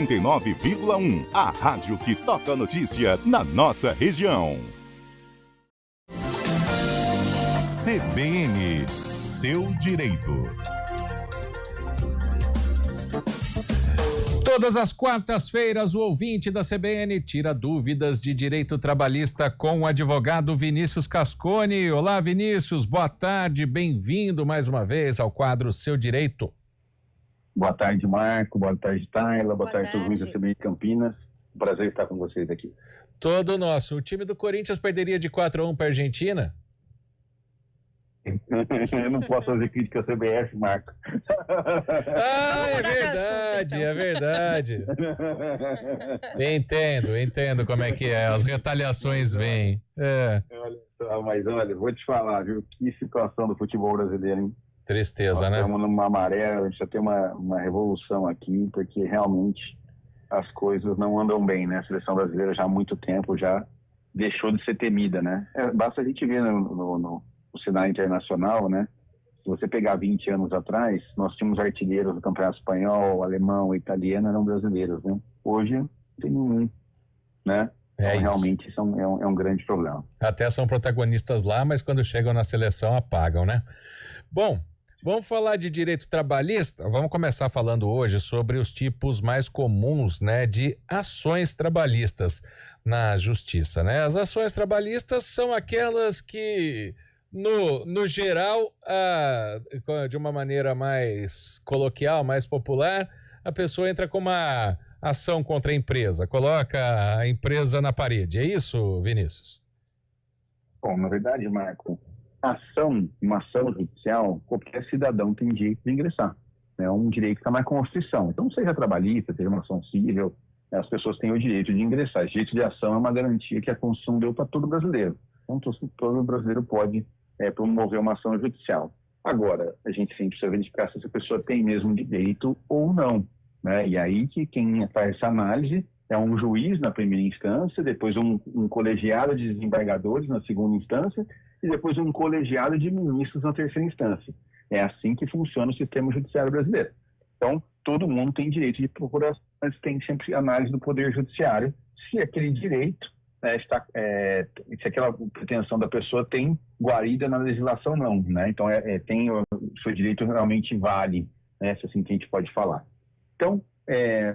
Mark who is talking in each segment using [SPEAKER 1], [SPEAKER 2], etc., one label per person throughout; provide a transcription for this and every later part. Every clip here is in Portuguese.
[SPEAKER 1] 89,1, a rádio que toca a notícia na nossa região. CBN, seu direito.
[SPEAKER 2] Todas as quartas-feiras, o ouvinte da CBN tira dúvidas de direito trabalhista com o advogado Vinícius Cascone. Olá, Vinícius, boa tarde, bem-vindo mais uma vez ao quadro Seu Direito.
[SPEAKER 3] Boa tarde, Marco, boa tarde, Tayla, boa tarde a todos os da CBN Campinas. Prazer estar com vocês aqui.
[SPEAKER 2] Todo nosso. O time do Corinthians perderia de 4-1 para a Argentina?
[SPEAKER 3] Eu não posso fazer crítica à CBF, Marco.
[SPEAKER 2] É verdade. Entendo como é que é. As retaliações vêm.
[SPEAKER 3] Olha, vou te falar, viu? Que situação do futebol brasileiro, hein?
[SPEAKER 2] Tristeza,
[SPEAKER 3] Nós
[SPEAKER 2] né?
[SPEAKER 3] Estamos numa maré, a gente já tem uma revolução aqui, porque realmente as coisas não andam bem, né? A seleção brasileira já há muito tempo já deixou de ser temida, né? Basta a gente ver no cenário internacional, né? Se você pegar 20 anos atrás, nós tínhamos artilheiros do Campeonato Espanhol, Alemão, Italiano, eram brasileiros, né? Hoje não tem nenhum, né? Então, realmente isso é um grande problema.
[SPEAKER 2] Até são protagonistas lá, mas quando chegam na seleção apagam, né? Bom, vamos falar de direito trabalhista? Vamos começar falando hoje sobre os tipos mais comuns, né, de ações trabalhistas na justiça, né? As ações trabalhistas são aquelas que, no geral, de uma maneira mais coloquial, mais popular, a pessoa entra com uma ação contra a empresa, coloca a empresa na parede. É isso, Vinícius?
[SPEAKER 3] Bom, na verdade, Marco, uma ação judicial, qualquer cidadão tem direito de ingressar. É um direito que está na Constituição. Então, seja trabalhista, seja uma ação civil, as pessoas têm o direito de ingressar. O direito de ação é uma garantia que a Constituição deu para todo brasileiro. Então, todo brasileiro pode promover uma ação judicial. Agora, a gente sempre precisa verificar se essa pessoa tem mesmo direito ou não, né? E aí que quem faz essa análise é um juiz na primeira instância, depois um colegiado de desembargadores na segunda instância e depois um colegiado de ministros na terceira instância. É assim que funciona o sistema judiciário brasileiro. Então, todo mundo tem direito de procuração, mas tem sempre análise do Poder Judiciário se aquele direito, se aquela pretensão da pessoa tem guarida na legislação ou não, né? Então, tem o seu direito realmente vale, né? Se assim que a gente pode falar. Então,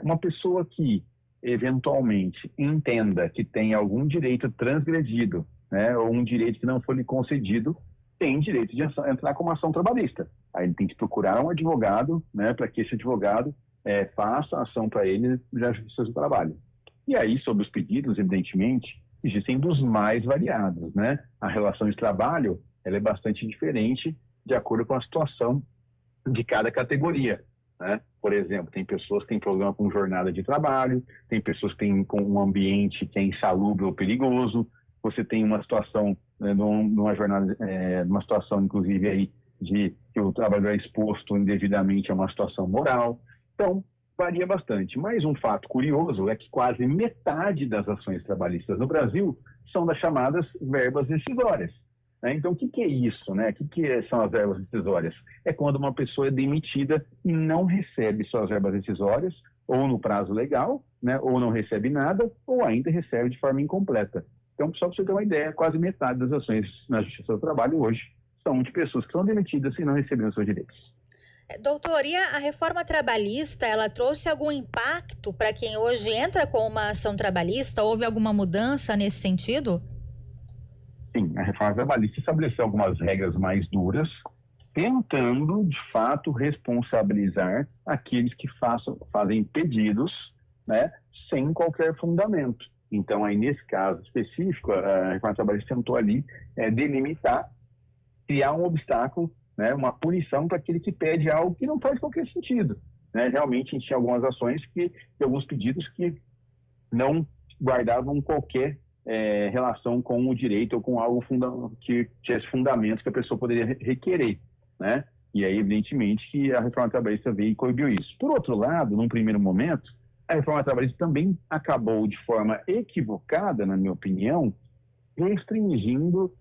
[SPEAKER 3] uma pessoa que eventualmente entenda que tem algum direito transgredido, né, ou um direito que não foi lhe concedido, tem direito de entrar com uma ação trabalhista. Aí ele tem que procurar um advogado, né, para que esse advogado faça a ação para ele na Justiça do Trabalho. E aí, sobre os pedidos, evidentemente, existem dos mais variados, né? A relação de trabalho, ela é bastante diferente de acordo com a situação de cada categoria, né? Por exemplo, tem pessoas que têm problema com jornada de trabalho, tem pessoas que têm com um ambiente que é insalubre ou perigoso, você tem uma situação, numa situação, inclusive, aí, de que o trabalhador é exposto indevidamente a uma situação moral. Então, varia bastante. Mas um fato curioso é que quase metade das ações trabalhistas no Brasil são das chamadas verbas rescisórias. Então, o que é isso, né? O que são as verbas rescisórias? É quando uma pessoa é demitida e não recebe suas verbas rescisórias, ou no prazo legal, né? Ou não recebe nada, ou ainda recebe de forma incompleta. Então, só para você ter uma ideia, quase metade das ações na Justiça do Trabalho hoje são de pessoas que são demitidas e não receberam seus direitos.
[SPEAKER 4] Doutor, e a reforma trabalhista, ela trouxe algum impacto para quem hoje entra com uma ação trabalhista? Houve alguma mudança nesse sentido?
[SPEAKER 3] Sim, a reforma trabalhista estabeleceu algumas regras mais duras, tentando, de fato, responsabilizar aqueles que fazem pedidos, né, sem qualquer fundamento. Então, aí, nesse caso específico, a reforma trabalhista tentou ali delimitar, criar um obstáculo, né, uma punição para aquele que pede algo que não faz qualquer sentido, né? Realmente, a gente tinha algumas ações alguns pedidos que não guardavam qualquer relação com o direito ou com algo que tivesse fundamentos que a pessoa poderia requerer, né? E aí, evidentemente, que a reforma trabalhista veio e coibiu isso. Por outro lado, num primeiro momento, a reforma trabalhista também acabou de forma equivocada, na minha opinião, restringindo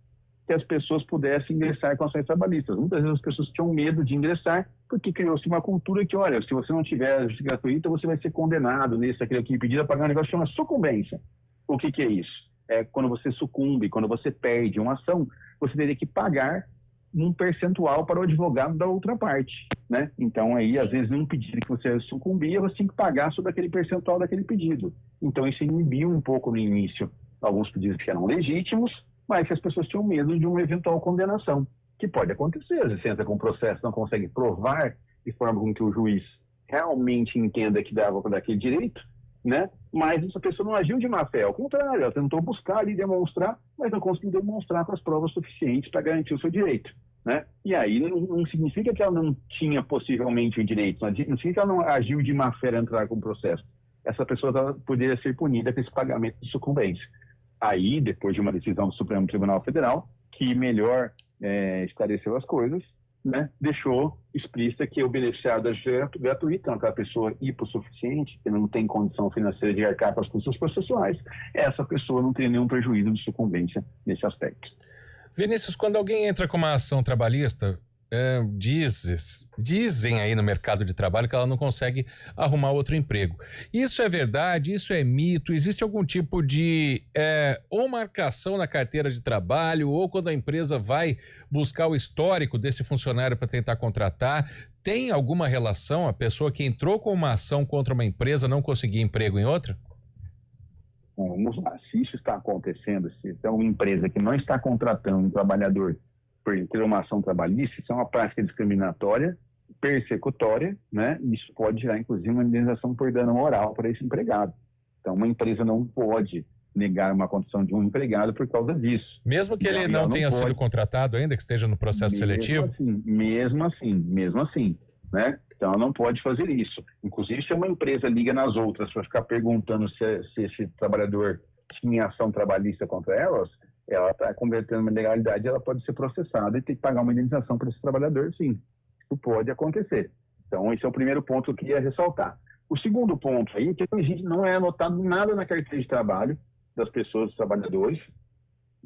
[SPEAKER 3] que as pessoas pudessem ingressar com ações trabalhistas. Muitas vezes as pessoas tinham medo de ingressar porque criou-se uma cultura que, olha, se você não tiver justiça gratuita, você vai ser condenado nesse, aquele aqui, pedido a pagar um negócio que chama sucumbência. O que é isso? É quando você sucumbe, quando você perde uma ação, você teria que pagar um percentual para o advogado da outra parte, né? Então, aí, às vezes, num pedido que você sucumbia, você tinha que pagar sobre aquele percentual daquele pedido. Então, isso inibiu um pouco no início alguns pedidos que eram legítimos, mas que as pessoas tinham medo de uma eventual condenação, que pode acontecer. Às vezes você entra com um processo, não consegue provar de forma com que o juiz realmente entenda que dava para dar aquele direito, né? Mas essa pessoa não agiu de má fé, ao contrário, ela tentou buscar ali, demonstrar, mas não conseguiu demonstrar com as provas suficientes para garantir o seu direito, né? E aí não significa que ela não tinha possivelmente o direito, não significa que ela não agiu de má fé ao entrar com o processo. Essa pessoa poderia ser punida com esse pagamento de sucumbência. Aí, depois de uma decisão do Supremo Tribunal Federal, que melhor esclareceu as coisas, né, deixou explícita que o beneficiário da justiça gratuita, aquela pessoa hipossuficiente, que não tem condição financeira de arcar com as custas processuais, essa pessoa não tem nenhum prejuízo de sucumbência nesse aspecto.
[SPEAKER 2] Vinícius, quando alguém entra com uma ação trabalhista, dizem aí no mercado de trabalho que ela não consegue arrumar outro emprego. Isso é verdade? Isso é mito? Existe algum tipo de ou marcação na carteira de trabalho, ou quando a empresa vai buscar o histórico desse funcionário para tentar contratar? Tem alguma relação a pessoa que entrou com uma ação contra uma empresa não conseguir emprego em outra?
[SPEAKER 3] Bom, vamos lá. Se isso está acontecendo, se é uma empresa que não está contratando um trabalhador por ter uma ação trabalhista, isso é uma prática discriminatória, persecutória, né? Isso pode gerar, inclusive, uma indenização por dano moral para esse empregado. Então, uma empresa não pode negar uma condição de um empregado por causa disso.
[SPEAKER 2] Mesmo que ele não tenha sido contratado ainda, que esteja no processo seletivo?
[SPEAKER 3] Mesmo assim, né? Então, ela não pode fazer isso. Inclusive, se uma empresa liga nas outras para ficar perguntando se esse trabalhador tinha ação trabalhista contra elas, ela está cometendo uma ilegalidade, ela pode ser processada e ter que pagar uma indenização para esse trabalhador, sim. Isso pode acontecer. Então, esse é o primeiro ponto que eu queria ressaltar. O segundo ponto aí é que a gente não é anotado nada na carteira de trabalho das pessoas, dos trabalhadores,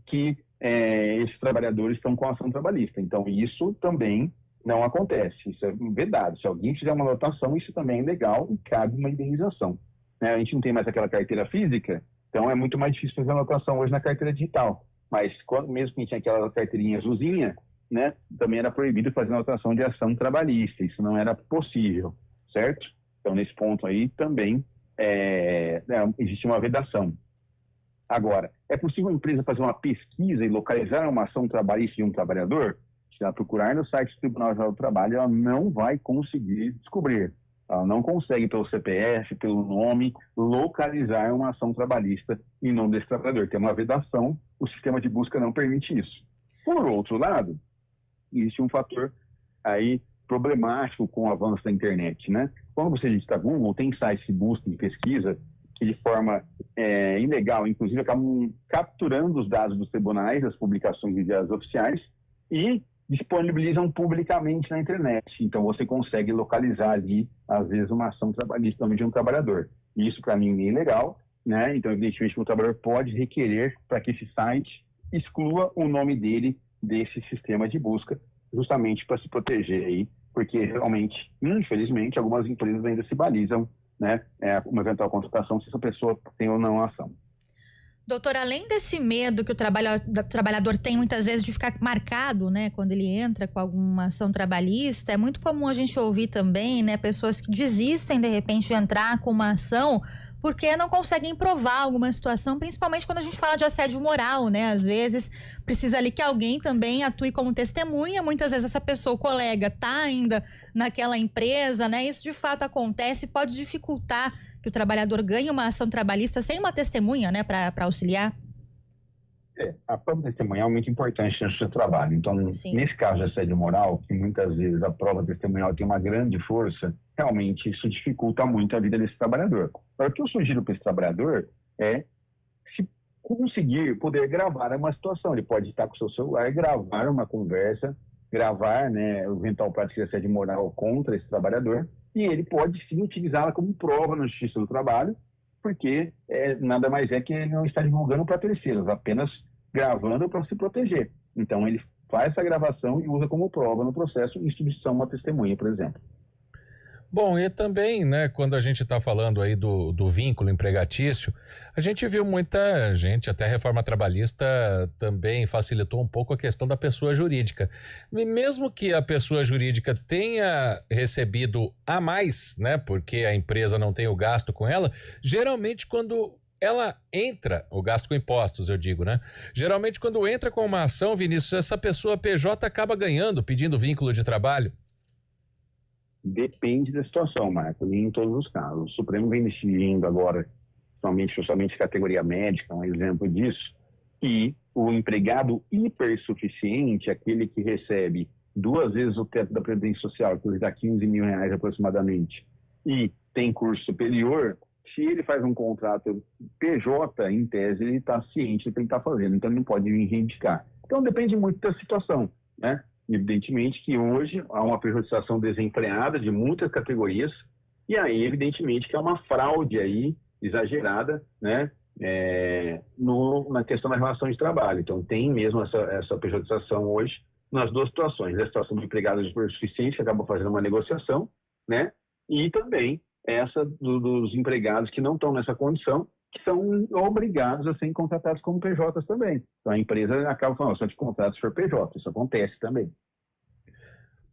[SPEAKER 3] que esses trabalhadores estão com ação trabalhista. Então, isso também não acontece. Isso é vedado. Se alguém fizer uma anotação, isso também é legal e cabe uma indenização. A gente não tem mais aquela carteira física, então é muito mais difícil fazer anotação hoje na carteira digital. Mas mesmo que tinha aquela carteirinha azulzinha, né, também era proibido fazer anotação de ação trabalhista. Isso não era possível, certo? Então, nesse ponto aí também existe uma vedação. Agora, é possível a empresa fazer uma pesquisa e localizar uma ação trabalhista de um trabalhador? Se ela procurar no site do Tribunal Geral do Trabalho, ela não vai conseguir descobrir. Ela não consegue, pelo CPF, pelo nome, localizar uma ação trabalhista em nome desse trabalhador. Tem uma vedação, o sistema de busca não permite isso. Por outro lado, existe um fator aí problemático com o avanço da internet, né? Quando você digita Google, tem sites de busca e pesquisa que de forma ilegal, inclusive, acabam capturando os dados dos tribunais, das publicações enviadas oficiais e disponibilizam publicamente na internet. Então, você consegue localizar ali, às vezes, uma ação trabalhista de um trabalhador. Isso, para mim, é ilegal, né? Então, evidentemente, o trabalhador pode requerer para que esse site exclua o nome dele desse sistema de busca, justamente para se proteger aí, porque realmente, infelizmente, algumas empresas ainda se balizam, né? Uma eventual contratação se essa pessoa tem ou não a ação.
[SPEAKER 4] Doutor, além desse medo que o trabalhador tem muitas vezes de ficar marcado, né, quando ele entra com alguma ação trabalhista, é muito comum a gente ouvir também, né, pessoas que desistem de repente de entrar com uma ação porque não conseguem provar alguma situação, principalmente quando a gente fala de assédio moral, né? Às vezes precisa ali que alguém também atue como testemunha, muitas vezes essa pessoa, o colega, tá ainda naquela empresa, né? Isso de fato acontece, pode dificultar que o trabalhador ganhe uma ação trabalhista sem uma testemunha, né, para auxiliar?
[SPEAKER 3] A prova testemunhal é muito importante no seu trabalho. Então,
[SPEAKER 4] Sim.
[SPEAKER 3] Nesse caso de assédio moral, que muitas vezes a prova testemunhal tem uma grande força, realmente isso dificulta muito a vida desse trabalhador. Agora, o que eu sugiro para esse trabalhador é se conseguir poder gravar uma situação. Ele pode estar com o seu celular, gravar uma conversa, gravar, né, o eventual prática de assédio moral contra esse trabalhador, e ele pode sim utilizá-la como prova na Justiça do Trabalho, porque nada mais é que ele não está divulgando para terceiros, apenas gravando para se proteger. Então, ele faz essa gravação e usa como prova no processo em substituição a uma testemunha, por exemplo.
[SPEAKER 2] Bom, e também, né, quando a gente está falando aí do vínculo empregatício, a gente viu muita gente, até a reforma trabalhista também facilitou um pouco a questão da pessoa jurídica. E mesmo que a pessoa jurídica tenha recebido a mais, né, porque a empresa não tem o gasto com ela, geralmente quando ela entra, o gasto com impostos, eu digo, né? Geralmente quando entra com uma ação, Vinícius, essa pessoa PJ acaba ganhando, pedindo vínculo de trabalho.
[SPEAKER 3] Depende da situação, Marco, nem em todos os casos. O Supremo vem decidindo agora, somente categoria médica, um exemplo disso, que o empregado hipersuficiente, aquele que recebe 2 vezes o teto da Previdência Social, que dá R$15 mil aproximadamente, e tem curso superior, se ele faz um contrato PJ, em tese, ele está ciente do que ele está fazendo, então ele não pode reivindicar. Então depende muito da situação, né? Evidentemente que hoje há uma pejotização desenfreada de muitas categorias e aí, evidentemente, que há uma fraude aí exagerada, né, na questão da relação de trabalho. Então, tem mesmo essa pejotização hoje nas 2 situações. A situação do empregado de suficiente, que acaba fazendo uma negociação, né, e também essa dos empregados que não estão nessa condição, que são obrigados a serem contratados como PJs também. Então, a empresa acaba falando, só te contrato se for PJ. Isso acontece também.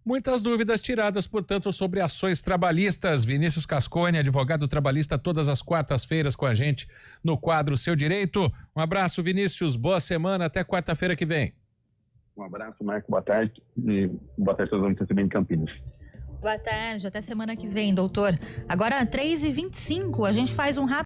[SPEAKER 2] Muitas dúvidas tiradas, portanto, sobre ações trabalhistas. Vinícius Cascone, advogado trabalhista, todas as quartas-feiras com a gente no quadro Seu Direito. Um abraço, Vinícius. Boa semana. Até quarta-feira que vem.
[SPEAKER 3] Um abraço, Marco. Boa tarde. E boa tarde a todos que estão em Campinas.
[SPEAKER 4] Boa tarde. Até semana que vem, doutor. Agora, 3h25, a gente faz um rápido